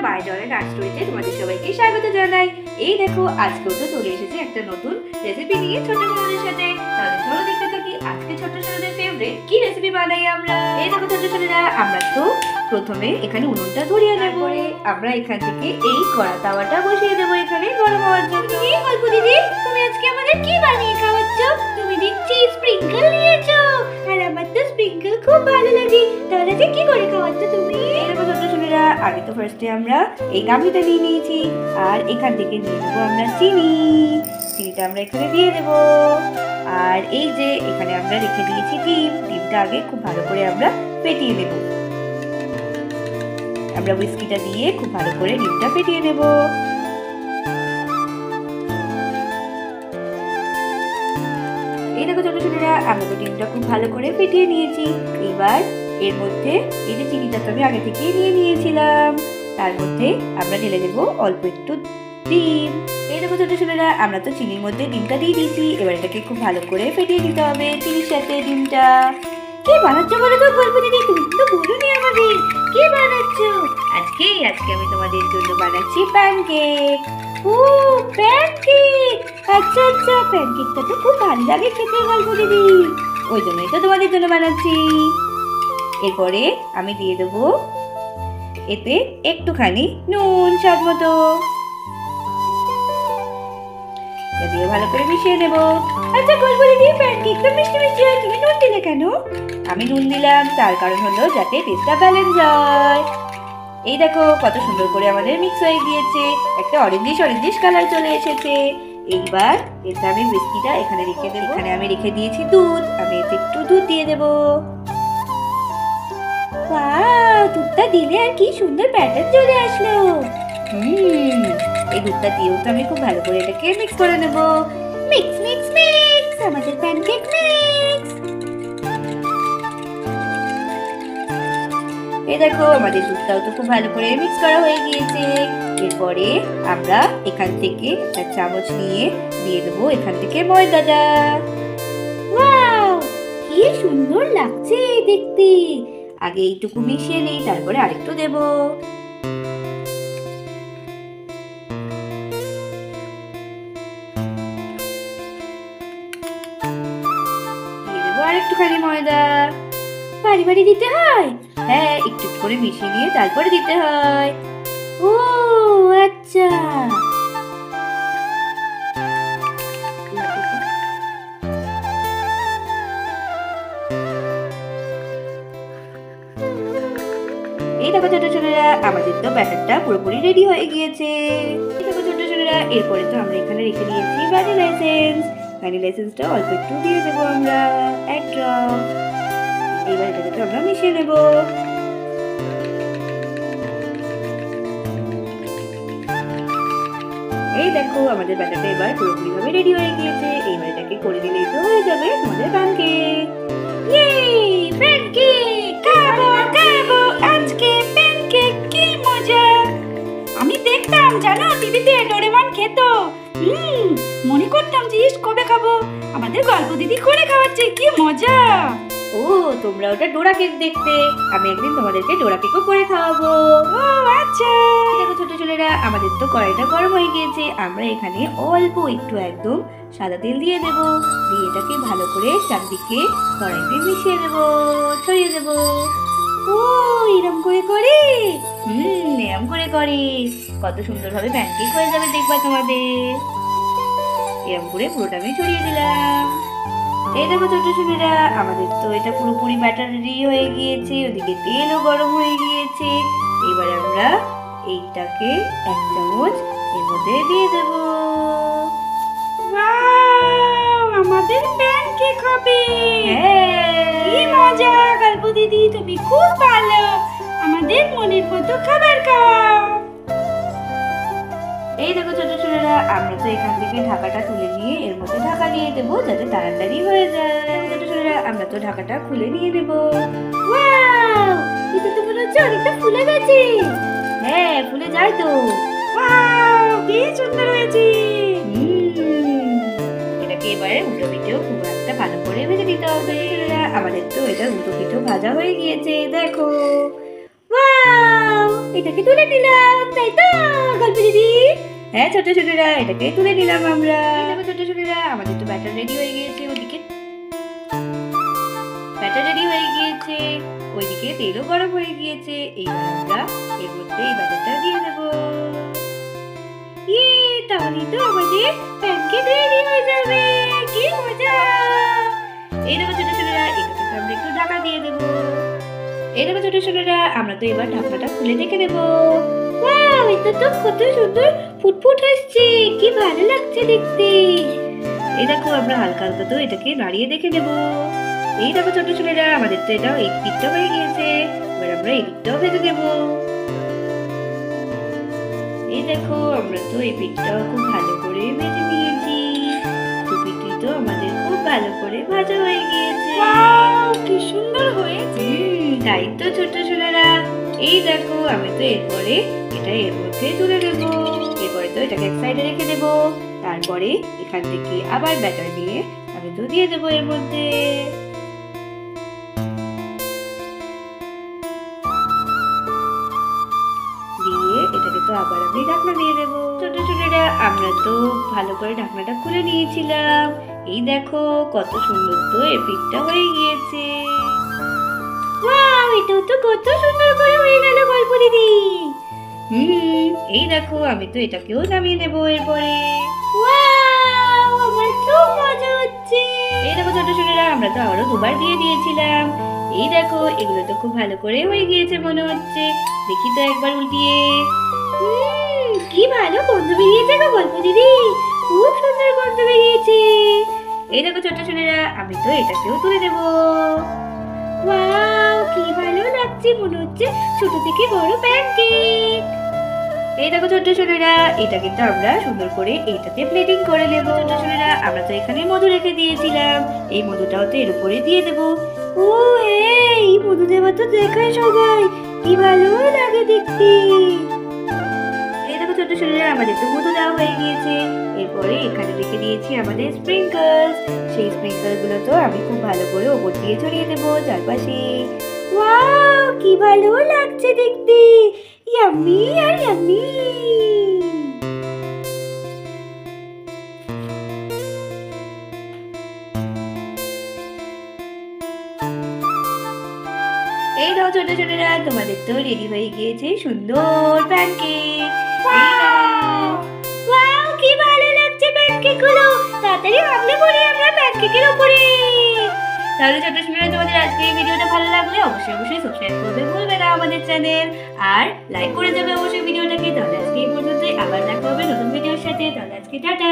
মায়ের জলের ডান্স স্টোরিতে তোমাদের সবাইকে স্বাগত জানাই। এই দেখো, আজকেও তো চলে এসেছে একটা নতুন রেসিপি নিয়ে ছোট সোনাদের সাথে। তাহলে চলো দেখতে থাকি আজকে ছোট সোনাদের ফেভারিট কি রেসিপি বানাই আমরা। এই দেখো ছোট সোনারা, আমরা তো প্রথমে এখানে উনুনটা ধরিয়ে নেব। আমরা এখান থেকে এই কড়া তাওয়াটা বসিয়ে দেবো এখানে গরম হওয়ার জন্য। গল্প দিদি, তুমি আজকে আমাদের কি বানিয়ে খাওয়াচ্ছ? তুমি দেখছি স্প্রিঙ্কল নিয়েছো, আর আমার তো স্প্রিঙ্কল খুব ভালো লাগে। তাহলে যে কি করে খাওয়াচ্ছ তুমি? এই দেখো ছোট সোনারা, আগে তো ফার্স্টে আমরা এই গামলিটা নিয়ে নিয়েছি, আর এখান থেকে নিয়ে নেবো আমরা চিনিটা আমরা এখানে দিয়ে দেব। আর এই যে এখানে আমরা রেখে দিয়েছি ডিমটা আগে খুব ভালো করে আমরা ফেটিয়ে নেব। আমরা হুইস্কিটা দিয়ে খুব ভালো করে ডিমটা ফেটিয়ে নেব। এই দেখো ছোট ছোটরা, আমরা তো ডিমটা খুব ভালো করে ফেটিয়ে নিয়েছি। এবার এর মধ্যে এই যে চিনিটা তো আমি আগে থেকেই নিয়ে নিয়েছিলাম, তার মধ্যে আমরা ঢেলে দেবো অল্প একটু ডিম। এই দেখো ছোট ছোটরা, আমরা তো চিনির মধ্যে ডিমটা দিয়ে দিয়েছি। এবার এটাকে খুব ভালো করে ফেটিয়ে দিতে হবে চিনির সাথে ডিমটা। কি বানাচ্ছ বলো তো গল্প দিদি? তুমি তো বলোনি আমাদের কি বানাচ্ছ। আজকে আমি তোমাদের জন্য বানাচ্ছি প্যানকেক। ও প্যানকেক, আচ্ছা আচ্ছা, প্যানকেকটা তো খুব ভালো লাগে খেতে গল্প দিদি, ওই জন্যই তো তোমাদের জন্য বানাচ্ছি। এরপরে আমি দিয়ে দেবো এতে একটুখানি নুন স্বাদ মতো, দিয়ে ভালো করে মিশিয়ে নেব। আচ্ছা গল্প দিদি, প্যানকেক তো মিষ্টি মিষ্টি হয়, তুমি নুন দিলে কেন? আমি নুন দিলাম তার কারণ হলো যাতে টেস্টটা ব্যালেন্স হয়। এই দেখো কত সুন্দর করে আমাদের মিক্স হয়ে গিয়েছে, একটা অরেঞ্জিশ কালার চলে এসেছে। এইবার এতে আমি হুইস্কিটা এখানে রেখে দেবো। এখানে আমি রেখে দিয়েছি দুধ, আমি এতে একটু দুধ দিয়ে দেবো। ওয়াও, দুধটা দিলে আর কি সুন্দর প্যাটার্ন চলে আসলো। এই দুধটা দিয়েও তো আমি খুব ভালো করে এটাকে মিক্স করে নেব। মিক্স মিক্স মিক্স, আমাদের প্যানকেক মিক্স। এই দেখো আমাদের দুধটাও তো খুব ভালো করে মিক্স করা হয়ে গিয়েছে। এরপরে আমরা এখান থেকে একটা চামচ নিয়ে দিয়ে দেবো এখান থেকে ময়দাটা। ওয়াও, কি সুন্দর লাগছে দেখতে। আগে এইটুকু মিশিয়ে নেই, তারপরে আরেকটু দেব। আরেকটুখানি ময়দা। বাড়ি বাড়ি দিতে হয়? হ্যাঁ, একটু করে মিশিয়ে নিয়ে তারপরে দিতে হয়। ও আচ্ছা, এই দেখো ছোট ছোটরা, আমাদের তো ব্যাটারটা পুরোপুরি রেডি হয়ে গিয়েছে। এই দেখো ছোট ছোটরা, এরপরে তো আমরা এখানে রেখে দিয়েছি ভ্যানিলা এসেন্সটা অল্প একটু দিয়ে দেবো আমরা, এক ড্রপ। এইবার এটাকে আমরা মিশিয়ে নেব। এই দেখো আমাদের ব্যাটারটা এবার পুরোপুরি ভাবে রেডি হয়ে গিয়েছে। এইবার এটাকে করে দিলেই তো হয়ে যাবে আমাদের প্যানকেক। ইয়ে, প্যানকেক খাবো খাবো আজকে, প্যানকেক কি মজা। আমি দেখতাম জানো টিভিতে ডোরেমন খেত, মনে করতাম যে কবে খাবো। আমাদের গল্প দিদি করে খাওয়াচ্ছে, কি মজা। ও তোমরা ওটা ডোরা কেক দেখতে, আমি একদিন তোমাদেরকে ডোরা কেকও করে খাওয়াবো। ও আচ্ছা। দেখো ছোট ছেলেরা, আমাদের তো কড়াইটা গরম হয়ে গিয়েছে। আমরা এখানে অল্প একটু একদম সাদা তেল দিয়ে দেব, দিয়ে এটাকে ভালো করে চারদিকে কড়াইতে মিশিয়ে দেব, ছড়িয়ে দেব। ও এরম করে করে, এরম করে করে কত সুন্দরভাবে প্যানকেক হয়ে যাবে দেখবা তোমাদের। এরম করে পুরোটা আমি ছড়িয়ে দিলাম। এই দেখো ছোট ছোটরা, আমাদের তো এটা পুরোপুরি ব্যাটার রেডি হয়ে গিয়েছে, ওদিকে তেলও গরম হয়ে গিয়েছে। এবার আমরা এইটাকে এক চামচ এর মধ্যে দিয়ে দেব। আমাদের প্যানকেক হবে। কি মজা গল্প দিদি, তুমি খুব ভালো, আমাদের মনের মতো খাবার খাও। এই দেখো ছোট ছোটরা, আমরা তো এখান থেকে ঢাকাটা তুলে নিয়ে এর মধ্যে ঢাকা দিয়ে দেবো যাতে তাড়াতাড়ি হয়ে যায়। ছোট ছোটরা, আমরা তো ঢাকাটা খুলে নিয়ে নেব। ওয়াও, এটা তো মনে হচ্ছে অনেকটা ফুলে গেছে। হ্যাঁ, ফুলে যায় তো। ওয়াও, কি সুন্দর হয়েছে। এবারে উল্টো পিঠেও খুব একটা ভালো করে ভেজে নিতে হবে। আমাদের তো এটা উল্টো পিঠেও ভাজা হয়ে গিয়েছে, দেখো। ওয়াও, এটাকে তুলে নিলাম, তাই তো গল্প দিদি? হ্যাঁ ছোট ছোটরা, এটাকে তুলে নিলাম আমরা। ছোট ছোটরা, আমাদের তো ব্যাটার রেডি হয়ে গিয়েছে। ওদিকে ব্যাটার রেডি হয়ে গিয়েছে, ওইদিকে তেলও গরম হয়ে গিয়েছে। এইবার আমরা এর মধ্যে এই ব্যাটারটা দিয়ে দেবো। তাহলেই তো আমাদের প্যানকেক রেডি হয়ে যাবে। কি মজা! এই দেখো ছোট ছোটরা, এটাকে আমরা একটু ঢাকা দিয়ে দেবো। এই দেখো ছোট ছোটরা, আমরা তো এবার ঢাকনাটা খুলে দেখে নেব। ওয়াও, এটা তো কত সুন্দর ফুটফুট হচ্ছে, কি ভালো লাগছে দেখতে। এই দেখো আমরা হালকা হালকা তো এটাকে নাড়িয়ে দেখে নেব। এই দেখো ছোট ছোটরা, আমাদের তো এটা এই দিকটা হয়ে গিয়েছে। এবার আমরা এই দিকটাও ভেজে দেব। এই দেখো আমরা তো এই পিঠটাও খুব ভালো করে ভেজে নিয়েছি। তো পিঠটি তো আমাদের খুব ভালো করে ভাজা হয়ে গিয়েছে। কি সুন্দর হয়েছে! তাই তো ছোট ছোটরা, এই দেখো আমি তো এরপরে এটা এর মধ্যে তুলে দেব। এরপরে তো এটাকে এক সাইডে রেখে দেব। তারপরে এখান থেকে আবার ব্যাটার দিয়ে আমি তো দিয়ে দেবো এর মধ্যে। দিয়ে এটাকে তো আবার আমি ঢাকনা দিয়ে দেবো। ছোট ছোটরা, আমরা তো ভালো করে ঢাকনাটা খুলে নিয়েছিলাম। এই দেখো কত সুন্দর তো এর পিঠটা হয়ে গিয়েছে। ওয়াও, এটাও তো কত সুন্দর করে হয়ে গেল গল্প দিদি। এই দেখো আমি তো এটাকেও নামিয়ে নেবো এরপরে। ওয়াও, আমার খুব মজা হচ্ছে। এই দেখো ছোট ছোটরা, আমরা তো আরো দুবার দিয়ে দিয়েছিলাম। এই দেখো এগুলো তো খুব ভালো করে হয়ে গিয়েছে মনে হচ্ছে। দেখি তো একবার উল্টিয়ে। কি ভালো গন্ধ বেরিয়েছে গো গল্প দিদি, খুব সুন্দর গন্ধ বেরিয়েছে। এই দেখো ছোট ছোটরা, আমি তো এটাকেও তুলে দেবো। ওয়াও, কি ভালো লাগছে, মনে হচ্ছে ছোট থেকে বড় প্যানকেক। এই দেখো ছোট ছোটরা, এটা কিন্তু আমরা সুন্দর করে এইটাতে প্লেটিং করে নেব। ছোট ছোটরা, আমরা তো এখানে মধু রেখে দিয়েছিলাম, এই মধুটাও তো এর উপরে দিয়ে দেব। ও এই মধু দেওয়া তো দেখায় সবাই, কি ভালো লাগে দেখতে। এই দেখো ছোট ছোটরা, আমাদের তো মধু দেওয়া হয়ে গিয়েছে। এরপরে এখানে রেখে দিয়েছি আমাদের স্প্রিঙ্কলস। সেই স্প্রিঙ্কল গুলো তো আমি খুব ভালো করে ওপর দিয়ে ছড়িয়ে দেবো চারপাশে। ওয়াও, কি ভালো লাগছে দেখতে, ইয়াম্মি আর ইয়াম্মি। এই দাও ছোট ছোটরা, তোমাদের তো রেডি হয়ে গিয়েছে সুন্দর প্যানকেক। ওয়াও, কি ভালো লাগছে প্যানকেক গুলো। তাড়াতাড়ি হামলে পড়ি আমরা প্যানকেকের উপরে। তাহলে ছোট ছোটরা, তোমাদের আজকে এই ভিডিওটা ভালো লাগলে অবশ্যই অবশ্যই সাবস্ক্রাইব করতে ভুলবে না আমাদের চ্যানেল, আর লাইক করে দেবে অবশ্যই ভিডিওটাকে। তাহলে আজকে এই পর্যন্তই, আবার দেখা হবে নতুন ভিডিওর সাথে। তাহলে আজকে টাটা।